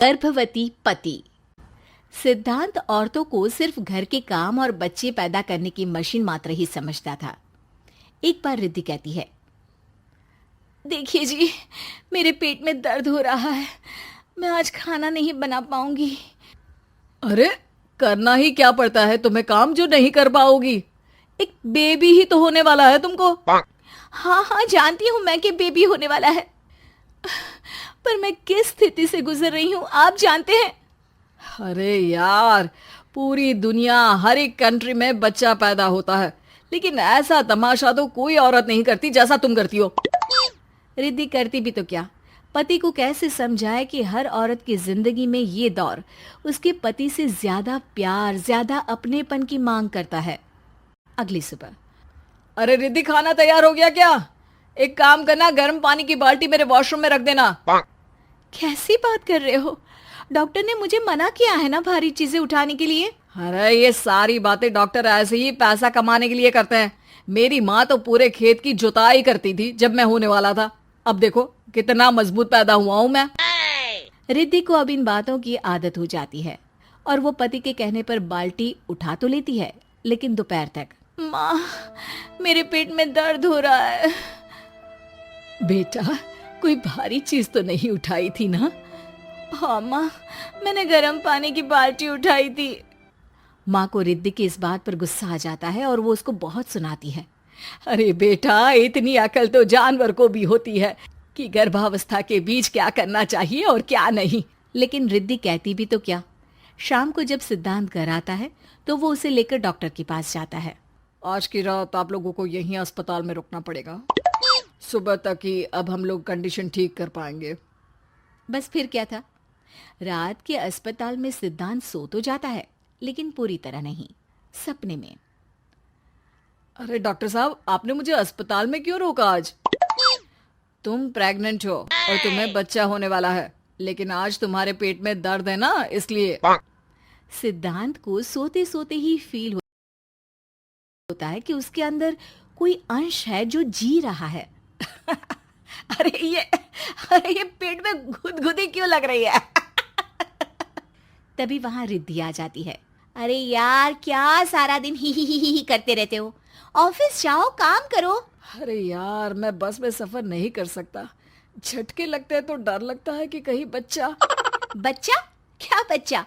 गर्भवती पति। सिद्धांत औरतों को सिर्फ घर के काम और बच्चे पैदा करने की मशीन मात्र ही समझता था। एक बार रिद्धि कहती है, देखिए जी, मेरे पेट में दर्द हो रहा है, मैं आज खाना नहीं बना पाऊंगी। अरे करना ही क्या पड़ता है तुम्हें काम जो नहीं कर पाओगी? एक बेबी ही तो होने वाला है तुमको। हाँ हाँ, जानती हूँ मैं कि बेबी होने वाला है, पर मैं किस स्थिति से गुजर रही हूँ आप जानते हैं। अरे यार, पूरी दुनिया हर एक कंट्री में बच्चा पैदा होता है, लेकिन ऐसा तमाशा तो कोई औरत नहीं करती जैसा तुम करती हो। रिद्धि करती भी तो क्या, पति को कैसे समझाए कि हर औरत की जिंदगी में ये दौर उसके पति से ज्यादा प्यार, ज्यादा अपनेपन की मांग करता है। अगली सुबह, अरे रिद्धि, खाना तैयार हो गया क्या? एक काम करना, गर्म पानी की बाल्टी मेरे वॉशरूम में रख देना। कैसी बात कर रहे हो? डॉक्टर ने मुझे मना किया है ना भारी चीजें उठाने के लिए। अरे ये सारी बातें डॉक्टर ऐसे ही पैसा कमाने के लिए करते हैं। मेरी माँ तो पूरे खेत की जुताई करती थी जब मैं होने वाला था। अब देखो कितना मजबूत पैदा हुआ हूं मैं। रिद्धि को अब इन बातों की आदत हो जाती है और वो पति के कहने पर बाल्टी उठा तो लेती है, लेकिन दोपहर तक, माँ मेरे पेट में दर्द हो रहा है। बेटा, कोई भारी चीज तो नहीं उठाई थी ना? हाँ माँ, मैंने गर्म पानी की बाल्टी उठाई थी। माँ को रिद्धि की इस बात पर गुस्सा आ जाता है और वो उसको बहुत सुनाती है। अरे बेटा, इतनी अकल तो जानवर को भी होती है कि गर्भावस्था के बीच क्या करना चाहिए और क्या नहीं। लेकिन रिद्धि कहती भी तो क्या। शाम को जब सिद्धांत घर आता है तो वो उसे लेकर डॉक्टर के पास जाता है। आज की रात आप लोगों को यहीं अस्पताल में रुकना पड़ेगा, सुबह तक ही अब हम लोग कंडीशन ठीक कर पाएंगे। बस फिर क्या था, रात के अस्पताल में सिद्धांत सो तो जाता है, लेकिन पूरी तरह नहीं, सपने में। अरे डॉक्टर साहब, आपने मुझे अस्पताल में क्यों रोका आज? तुम प्रेग्नेंट हो और तुम्हें बच्चा होने वाला है, लेकिन आज तुम्हारे पेट में दर्द है ना, इसलिए। सिद्धांत को सोते सोते ही फील होता है कि उसके अंदर कोई अंश है जो जी रहा है। अरे ये पेट में गुदगुदी क्यों लग रही है? तभी वहां रिद्धि आ जाती है। अरे यार, क्या सारा दिन ही करते रहते हो, ऑफिस जाओ, काम करो। अरे यार, मैं बस में सफर नहीं कर सकता, झटके लगते हैं तो डर लगता है कि कहीं बच्चा। बच्चा? क्या बच्चा?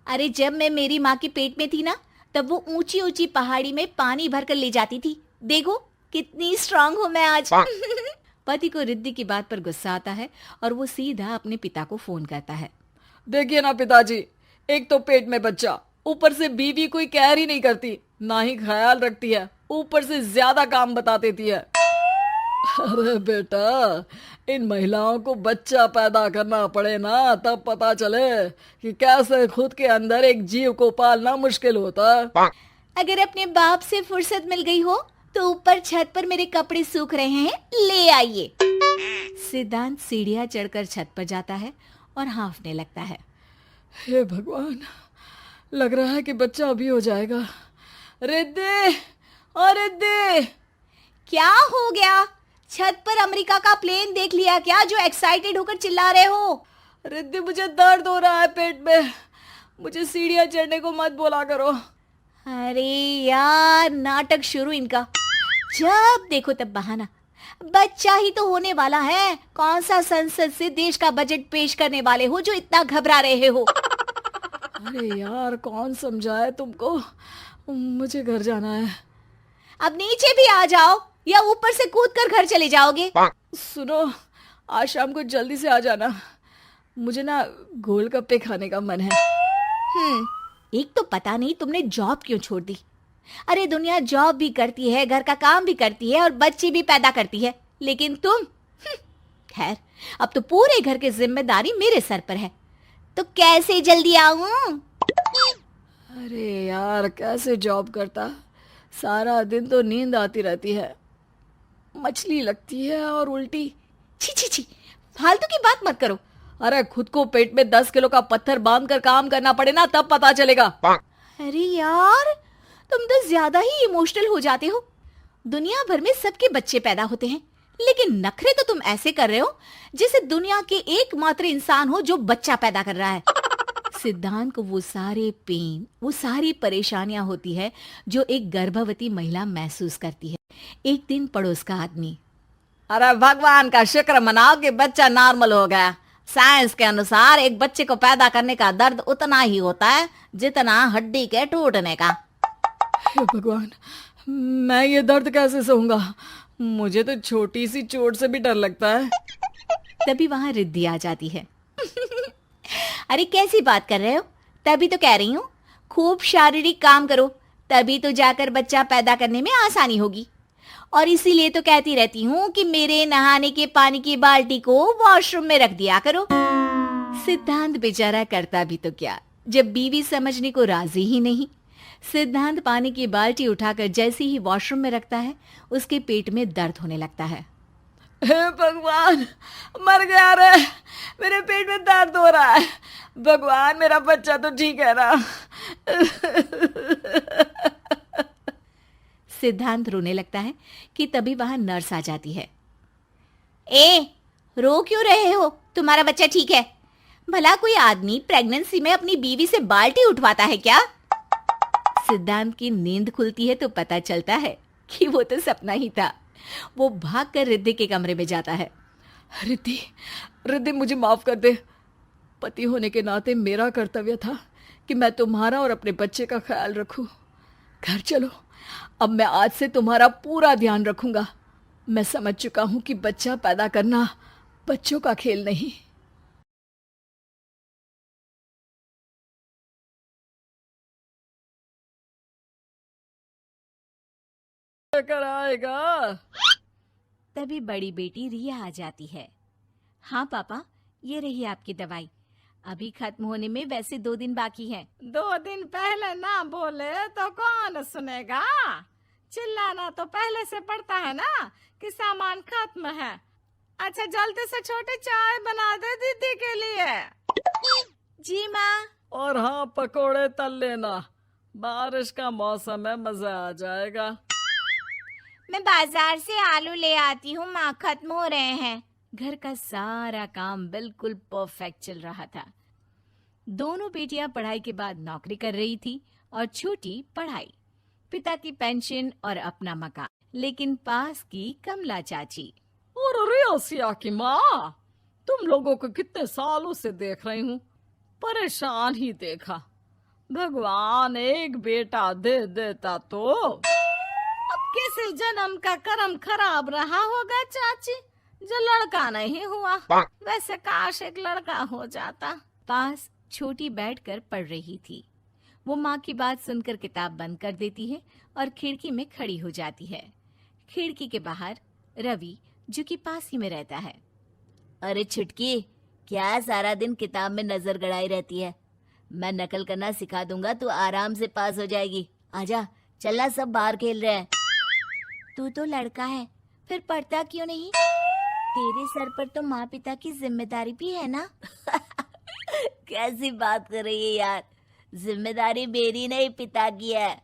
अरे जब मैं मेरी माँ के पेट में थी ना, तब वो ऊंची ऊंची पहाड़ी में पानी भर कर ले जाती थी। देखो कितनी स्ट्रांग हूँ मैं आज। पति को रिद्धि की बात पर गुस्सा आता है और वो सीधा अपने पिता को फोन करता है। देखिए ना पिताजी, एक तो पेट में बच्चा, ऊपर से बीवी कोई केयर ही नहीं करती, ना ही ख्याल रखती है, ऊपर से ज्यादा काम बता देती है। अरे बेटा, इन महिलाओं को बच्चा पैदा करना पड़े ना, तब पता चले कि कैसे खुद के अंदर एक जीव को पालना मुश्किल होता है। अगर अपने बाप से फुर्सत मिल गई हो तो ऊपर छत पर मेरे कपड़े सूख रहे हैं, ले आइए। सिद्धांत सीढ़ियां चढ़कर छत पर जाता है और हाँफने लगता है। हे भगवान, लग रहा है कि बच्चा अभी हो जाएगा। रिद्धि, और रिद्धि। क्या हो गया? छत पर अमेरिका का प्लेन देख लिया क्या जो एक्साइटेड होकर चिल्ला रहे हो? रिद्धि, मुझे दर्द हो रहा है पेट में, मुझे सीढ़ियां चढ़ने को मत बोला करो। अरे यार, नाटक शुरू इनका, जब देखो तब बहाना। बच्चा ही तो होने वाला है, कौन सा संसद से देश का बजट पेश करने वाले हो जो इतना घबरा रहे हो? अरे यार, कौन समझाए तुमको, मुझे घर जाना है। अब नीचे भी आ जाओ या ऊपर से कूद कर घर चले जाओगे? सुनो, आज शाम को जल्दी से आ जाना, मुझे ना गोलगप्पे खाने का मन है। एक तो पता नहीं तुमने जॉब क्यों छोड़ दी। अरे दुनिया जॉब भी करती है, घर का काम भी करती है और बच्चे भी पैदा करती है, लेकिन तुम, खैर, अब तो पूरे घर की जिम्मेदारी मेरे सर पर है, तो कैसे जल्दी आऊं? अरे यार, कैसे जॉब करता, सारा दिन तो नींद आती रहती है, मछली लगती है और उल्टी। छी छी छी, फालतू की बात मत करो। अरे खुद को पेट में 10 किलो का पत्थर बांध कर काम करना पड़े ना, तब पता चलेगा। अरे यार, तुम तो ज्यादा ही इमोशनल हो जाते हो। दुनिया भर में सबके बच्चे पैदा होते हैं, लेकिन नखरे तो तुम ऐसे कर रहे हो जैसे दुनिया के एकमात्र इंसान हो जो बच्चा पैदा कर रहा है। सिद्धांत को वो सारे पेन, वो सारी परेशानियां होती है जो एक गर्भवती महिला महसूस करती है। एक दिन पड़ोस का आदमी, अरे भगवान का शुक्र मनाओ कि बच्चा नॉर्मल हो गया। साइंस के अनुसार एक बच्चे को पैदा करने का दर्द उतना ही होता है जितना हड्डी के टूटने का। हे भगवान, मैं ये दर्द कैसे सहूंगा? मुझे तो छोटी सी चोट से भी डर लगता है। तभी वहां रिद्धि आ जाती है। अरे कैसी बात कर रहे हो? तभी तो कह रही हूँ, खूब शारीरिक काम करो, तभी तो जाकर बच्चा पैदा करने में आसानी होगी। और इसीलिए तो कहती रहती हूँ कि मेरे नहाने के पानी की बाल्टी को वॉशरूम में रख दिया करो। सिद्धांत बेचारा करता भी तो क्या, जब बीवी समझने को राजी ही नहीं। सिद्धांत पानी की बाल्टी उठाकर जैसे ही वॉशरूम में रखता है, उसके पेट में दर्द होने लगता है। हे भगवान, मर गया रे, मेरे पेट में दर्द हो रहा है। भगवान, मेरा बच्चा तो ठीक है ना? सिद्धांत रोने लगता है कि तभी वहां नर्स आ जाती है। ए, रो क्यों रहे हो? तुम्हारा बच्चा ठीक है। भला कोई आदमी प्रेगनेंसी में अपनी बीवी से बाल्टी उठवाता है क्या? सिद्धांत की नींद खुलती है तो पता चलता है कि वो तो सपना ही था। वो भागकर रिद्धि के कमरे में जाता है। रिद्धि, रिद्धि, मुझे माफ कर दे। पति होने के नाते मेरा कर्तव्य था कि मैं तुम्हारा और अपने बच्चे का ख्याल रखूं। घर चलो, अब मैं आज से तुम्हारा पूरा ध्यान रखूंगा। मैं समझ चुका हूं कि बच्चा पैदा करना बच्चों का खेल नहीं। लेकर आएगा। तभी बड़ी बेटी रिया आ जाती है। हाँ पापा, ये रही आपकी दवाई। अभी खत्म होने में वैसे 2 दिन बाकी है। 2 दिन पहले ना बोले तो कौन सुनेगा? चिल्लाना तो पहले से पड़ता है ना कि सामान खत्म है। अच्छा, जल्दी से छोटी चाय बना दे दीदी के लिए। जी माँ। और हाँ, पकोड़े तल लेना, बारिश का मौसम है, मजा आ जाएगा। मैं बाजार से आलू ले आती हूँ माँ, खत्म हो रहे हैं। घर का सारा काम बिल्कुल परफेक्ट चल रहा था। दोनों बेटियां पढ़ाई के बाद नौकरी कर रही थी और छोटी पढ़ाई, पिता की पेंशन और अपना मकान। लेकिन पास की कमला चाची, और रियासिया की माँ, तुम लोगों को कितने सालों से देख रही हूँ, परेशान ही देखा। भगवान एक बेटा दे देता तो। अब किसी जन्म का कर्म खराब रहा होगा चाची, जो लड़का नहीं हुआ। वैसे काश एक लड़का हो जाता। पास छोटी बैठकर पढ़ रही थी। वो माँ की बात सुनकर किताब बंद कर देती है और खिड़की में खड़ी हो जाती है। खिड़की के बाहर रवि, जो कि पास ही में रहता है। अरे छुटकी, क्या सारा दिन किताब में नजर गड़ाई रहती है? मैं नकल करना सिखा दूंगा, तू आराम से पास हो जाएगी। आजा, चलना, सब बाहर खेल रहे हैं। तू तो लड़का है, फिर पढ़ता क्यों नहीं? तेरे सर पर तो माँ पिता की जिम्मेदारी भी है ना। कैसी बात कर रही है यार? जिम्मेदारी मेरी नहीं, पिता की है।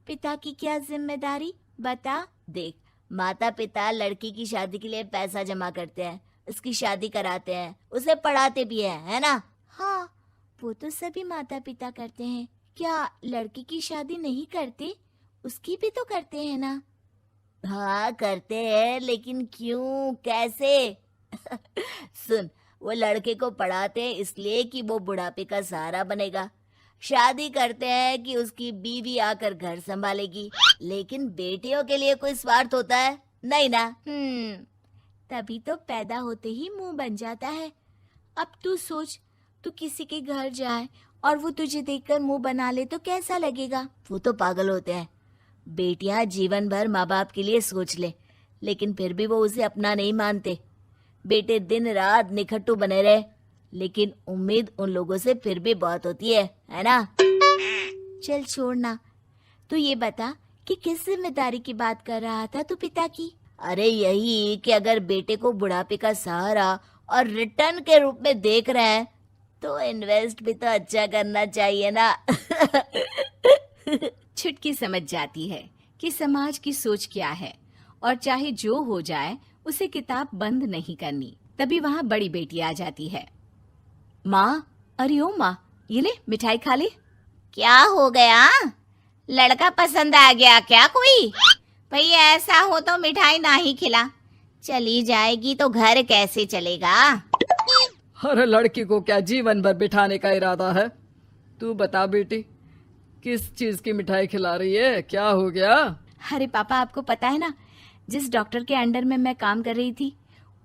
पिता की क्या जिम्मेदारी? बता। देख, माता पिता लड़की की शादी के लिए पैसा जमा करते हैं, उसकी शादी कराते हैं, उसे पढ़ाते भी है ना? हाँ, वो तो सभी माता पिता करते हैं। क्या लड़की की शादी नहीं करते? उसकी भी तो करते हैं ना? हाँ करते हैं, लेकिन क्यों, कैसे? सुन, वो लड़के को पढ़ाते हैं इसलिए कि वो बुढ़ापे का सहारा बनेगा। शादी करते हैं कि उसकी बीवी आकर घर संभालेगी। लेकिन बेटियों के लिए कोई स्वार्थ होता है? नहीं ना। तभी तो पैदा होते ही मुंह बन जाता है। अब तू सोच, तू किसी के घर जाए और वो तुझे देखकर मुंह बना ले तो कैसा लगेगा? वो तो पागल होते हैं। बेटियां जीवन भर माँ बाप के लिए सोच ले, लेकिन फिर भी वो उसे अपना नहीं मानते। बेटे दिन रात निखट्टू बने रहे, लेकिन उम्मीद उन लोगों से फिर भी बहुत होती है ना? चल छोड़ना, तू ये बता कि किस जिम्मेदारी की बात कर रहा था तू पिता की? अरे यही कि अगर बेटे को बुढ़ापे का सहारा और रिटर्न के रूप में देख रहे हैं तो इन्वेस्ट भी तो अच्छा करना चाहिए ना। छुटकी समझ जाती है कि समाज की सोच क्या है और चाहे जो हो जाए उसे किताब बंद नहीं करनी। तभी वहां बड़ी बेटी आ जाती है। माँ, अरे ओ माँ, ये ले मिठाई खा ले। क्या हो गया? लड़का पसंद आ गया क्या कोई? भाई ऐसा हो तो मिठाई ना ही खिला, चली जाएगी तो घर कैसे चलेगा? अरे लड़की को क्या जीवन भर बिठाने का इरादा है? तू बता बेटी, किस चीज की मिठाई खिला रही है? क्या हो गया? अरे पापा, आपको पता है ना, जिस डॉक्टर के अंडर में मैं काम कर रही थी,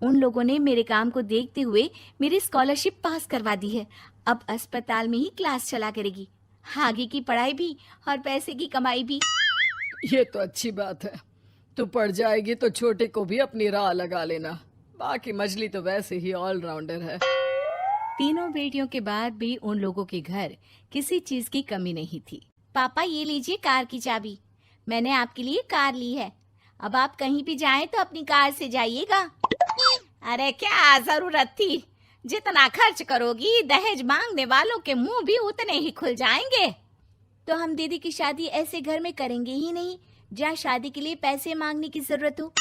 उन लोगों ने मेरे काम को देखते हुए मेरी स्कॉलरशिप पास करवा दी है। अब अस्पताल में ही क्लास चला करेगी, आगे की पढ़ाई भी और पैसे की कमाई भी। ये तो अच्छी बात है। तू पढ़ जाएगी तो छोटे को भी अपनी राह लगा लेना। बाकी मछली तो वैसे ही ऑलराउंडर है। तीनों बेटियों के बाद भी उन लोगों के घर किसी चीज की कमी नहीं थी। पापा ये लीजिए कार की चाबी, मैंने आपके लिए कार ली है। अब आप कहीं भी जाएं तो अपनी कार से जाइएगा। अरे क्या जरूरत थी, जितना खर्च करोगी दहेज मांगने वालों के मुंह भी उतने ही खुल जाएंगे। तो हम दीदी की शादी ऐसे घर में करेंगे ही नहीं जहाँ शादी के लिए पैसे मांगने की जरूरत हो।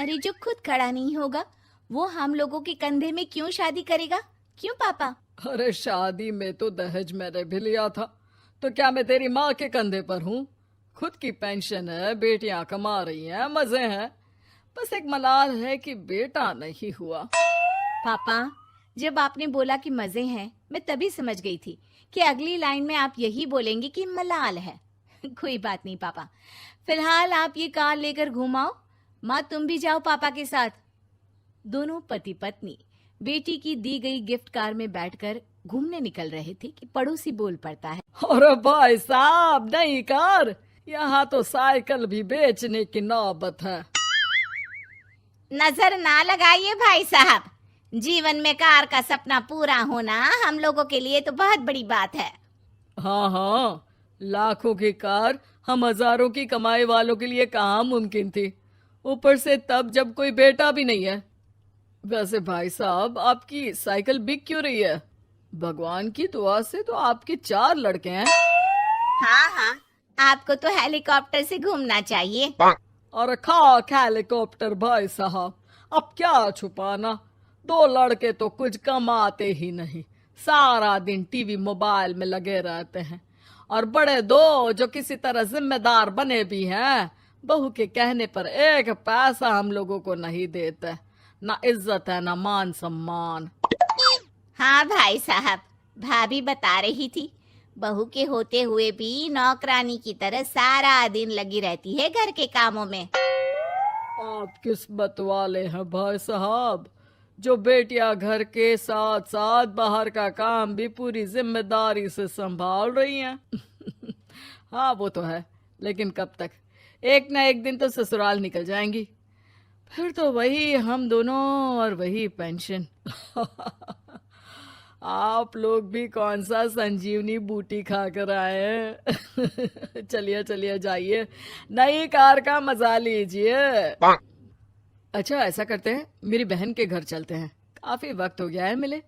अरे जो खुद खड़ा नहीं होगा वो हम लोगों के कंधे में क्यों शादी करेगा? क्यों पापा? अरे शादी में तो दहेज मैंने भी लिया था, तो क्या मैं तेरी माँ के कंधे पर हूँ? खुद की पेंशन है, बेटियां कमा रही हैं, मजे हैं। बस एक मलाल है कि बेटा नहीं हुआ। पापा, जब आपने बोला कि मजे हैं, मैं तभी समझ गई थी कि अगली लाइन में आप यही बोलेंगे कि मलाल है। कोई बात नहीं पापा, फिलहाल आप ये कार लेकर घुमाओ। माँ, तुम भी जाओ पापा के साथ। दोनों पति पत्नी बेटी की दी गई गिफ्ट कार में बैठकर घूमने निकल रहे थे कि पड़ोसी बोल पड़ता है। अरे भाई साहब, नई कार! यहाँ तो साइकिल भी बेचने की नौबत है। नजर ना लगाइए भाई साहब, जीवन में कार का सपना पूरा होना हम लोगों के लिए तो बहुत बड़ी बात है। हाँ हाँ, लाखों की कार हम हजारों की कमाई वालों के लिए कहाँ मुमकिन थी, ऊपर से तब जब कोई बेटा भी नहीं है। वैसे भाई साहब, आपकी साइकिल बिक क्यों रही है? भगवान की दुआ से तो आपके 4 लड़के हैं। हाँ हाँ, आपको तो हेलीकॉप्टर से घूमना चाहिए। और खाक हेलीकॉप्टर भाई साहब, अब क्या छुपाना, 2 लड़के तो कुछ कमाते ही नहीं, सारा दिन टीवी मोबाइल में लगे रहते हैं। और बड़े 2 जो किसी तरह जिम्मेदार बने भी हैं, बहू के कहने पर 1 पैसा हम लोगों को नहीं देते। ना इज्जत है ना मान सम्मान। हाँ भाई साहब, भाभी बता रही थी, बहू के होते हुए भी नौकरानी की तरह सारा दिन लगी रहती है घर के कामों में। आप किस्मत वाले हैं भाई साहब, जो बेटियां घर के साथ साथ बाहर का काम भी पूरी जिम्मेदारी से संभाल रही हैं। हाँ वो तो है, लेकिन कब तक? एक ना एक दिन तो ससुराल निकल जाएंगी, फिर तो वही हम दोनों और वही पेंशन। आप लोग भी कौन सा संजीवनी बूटी खा कर आए हैं? चलिए चलिए जाइए, नई कार का मजा लीजिए। अच्छा ऐसा करते हैं, मेरी बहन के घर चलते हैं, काफी वक्त हो गया है मिले।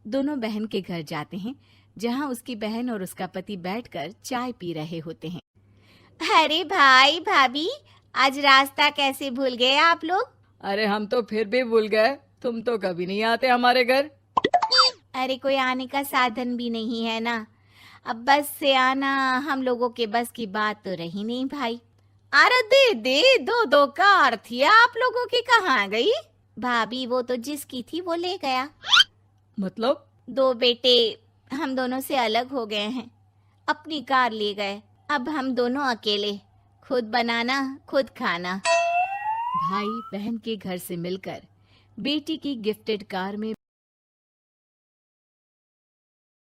दोनों बहन के घर जाते हैं, जहाँ उसकी बहन और उसका पति बैठकर चाय पी रहे होते हैं। अरे भाई भाभी, आज रास्ता कैसे भूल गए आप लोग? अरे हम तो फिर भी भूल गए, तुम तो कभी नहीं आते हमारे घर। अरे कोई आने का साधन भी नहीं है ना, अब बस से आना हम लोगों के बस की बात तो रही नहीं भाई। अरे दे 2 कार थी आप लोगों की, कहाँ गई? भाभी वो तो जिसकी थी वो ले गया। मतलब? 2 बेटे हम दोनों से अलग हो गए हैं, अपनी कार ले गए। अब हम दोनों अकेले, खुद बनाना खुद खाना। भाई बहन के घर से मिलकर बेटी की गिफ्टेड कार में